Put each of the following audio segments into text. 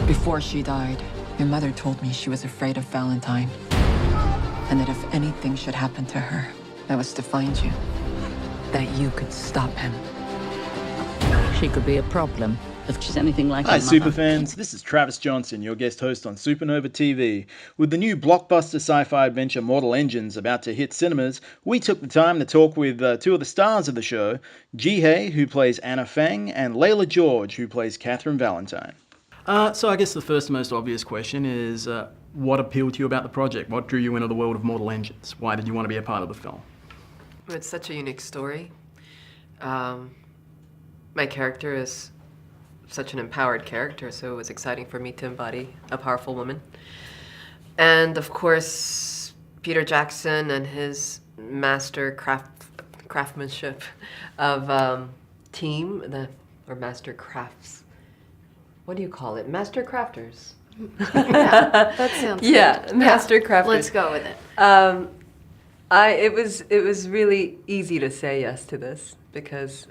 Before she died, my mother told me she was afraid of Valentine. And that if anything should happen to her, I was to find you. That you could stop him. She could be a problem if she's anything like Hi her mother. superfans, this is Travis Johnson, your guest host on Supernova TV. With the new blockbuster sci-fi adventure Mortal Engines about to hit cinemas, we took the time to talk with two of the stars of the show, Jihae, who plays Anna Fang, and Leila George, who plays Catherine Valentine. So I guess the first most obvious question is, what appealed to you about the project? What drew you into the world of Mortal Engines? Why did you want to be a part of the film? It's such a unique story. My character is such an empowered character, so it was exciting for me to embody a powerful woman. And of course, Peter Jackson and his craftsmanship of team, or master crafts. What do you call it? Master crafters. Yeah, that sounds good. Master crafters. Let's go with it. It was really easy to say yes to this because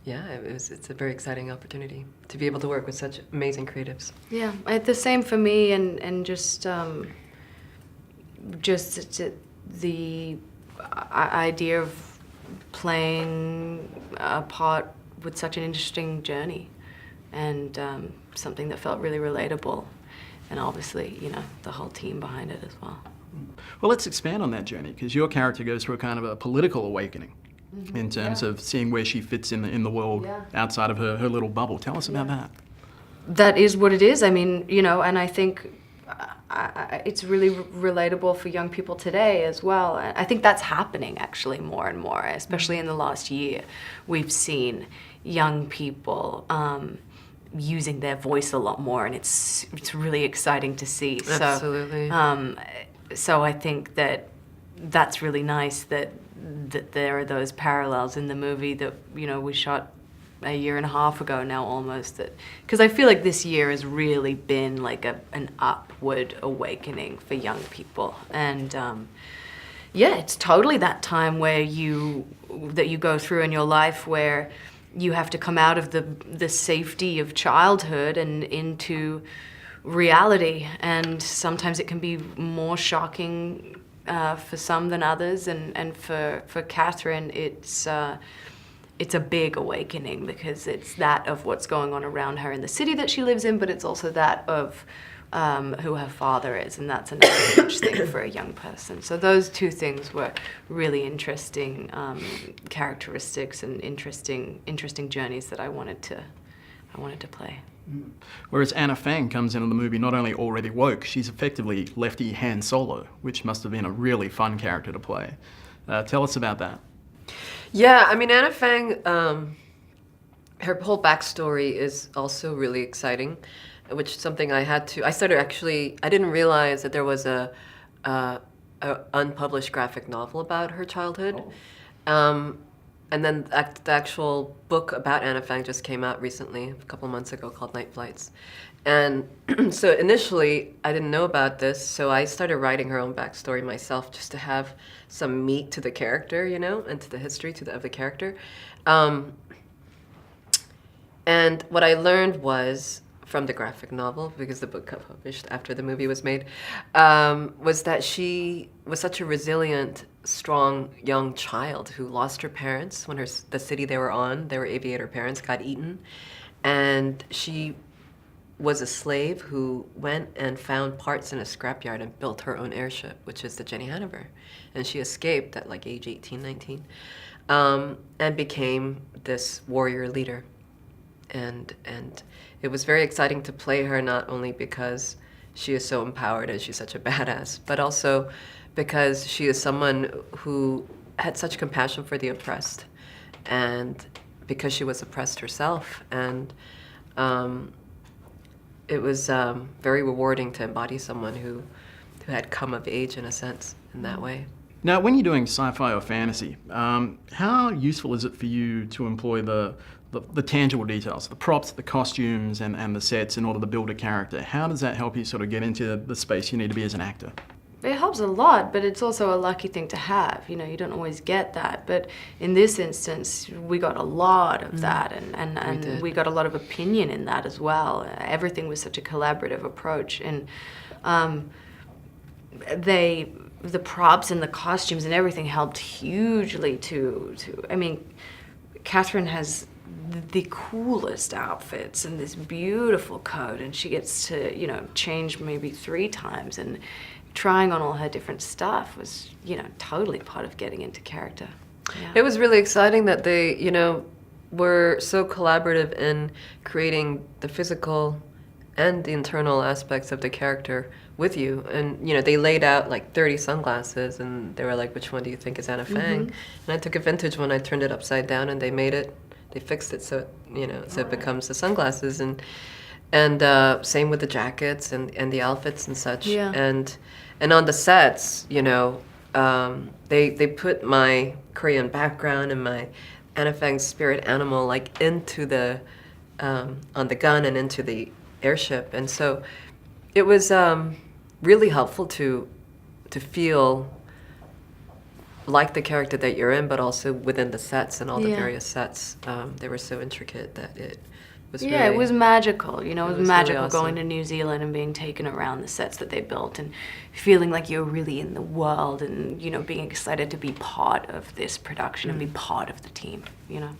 it's a very exciting opportunity to be able to work with such amazing creatives. Yeah, the same for me, and just the idea of playing a part with such an interesting journey, and something that felt really relatable, and obviously, the whole team behind it as well. Well, let's expand on that journey, because your character goes through a kind of a political awakening in terms of seeing where she fits in the world outside of her little bubble. Tell us about that. That is what it is. I mean, and I think it's really relatable for young people today as well. I think that's happening actually more and more, especially in the last year. We've seen young people using their voice a lot more, and it's really exciting to see. Absolutely. So I think that's really nice that there are those parallels in the movie that we shot a year and a half ago now almost, because I feel like this year has really been like an upward awakening for young people, and it's totally that time where you go through in your life where you have to come out of the safety of childhood and into reality, and sometimes it can be more shocking for some than others, and for Catherine it's a big awakening, because it's that of what's going on around her in the city that she lives in, but it's also that of who her father is, and that's another huge thing for a young person. So those two things were really interesting characteristics and interesting journeys that I wanted to play. Whereas Anna Fang comes into the movie not only already woke, she's effectively lefty Han Solo, which must have been a really fun character to play. Tell us about that. Yeah, I mean, Anna Fang, her whole backstory is also really exciting, which is something I didn't realize that there was a unpublished graphic novel about her childhood. And then the actual book about Anna Fang just came out recently, a couple months ago, called Night Flights. And so initially, I didn't know about this, so I started writing her own backstory myself just to have some meat to the character, and to the history of the character. And what I learned was, from the graphic novel, because the book got published after the movie was made, was that she was such a resilient, strong young child who lost her parents when the city they were aviator parents, got eaten. And she was a slave who went and found parts in a scrapyard and built her own airship, which is the Jenny Hanover. And she escaped at like age 18, 19, and became this warrior leader. And it was very exciting to play her, not only because she is so empowered and she's such a badass, but also because she is someone who had such compassion for the oppressed, and because she was oppressed herself. And it was very rewarding to embody someone who had come of age, in a sense, in that way. Now, when you're doing sci-fi or fantasy, how useful is it for you to employ the tangible details, the props, the costumes, and the sets in order to build a character? How does that help you sort of get into the space you need to be as an actor? It helps a lot, but it's also a lucky thing to have. You know, you don't always get that. But in this instance, we got a lot of that, and we got a lot of opinion in that as well. Everything was such a collaborative approach, and the props and the costumes and everything helped hugely to I mean, Catherine has the coolest outfits and this beautiful coat, and she gets to, you know, change maybe 3 times, and trying on all her different stuff was, you know, totally part of getting into character. Yeah. It was really exciting that they, you know, were so collaborative in creating the physical and the internal aspects of the character with you. And, you know, they laid out like 30 sunglasses, and they were like, which one do you think is Anna Fang? And I took a vintage one, I turned it upside down, and they fixed it so it, you know, so it becomes the sunglasses. And same with the jackets and the outfits and such. Yeah. And on the sets, you know, they put my Korean background and my Anna Fang's spirit animal like into the on the gun and into the airship, and so it was really helpful to feel like the character that you're in, but also within the sets and all the various sets. They were so intricate that it was really, it was magical. You know, it was magical really awesome. going to New Zealand and being taken around the sets that they built and feeling like you're really in the world, and, you know, being excited to be part of this production and be part of the team, you know.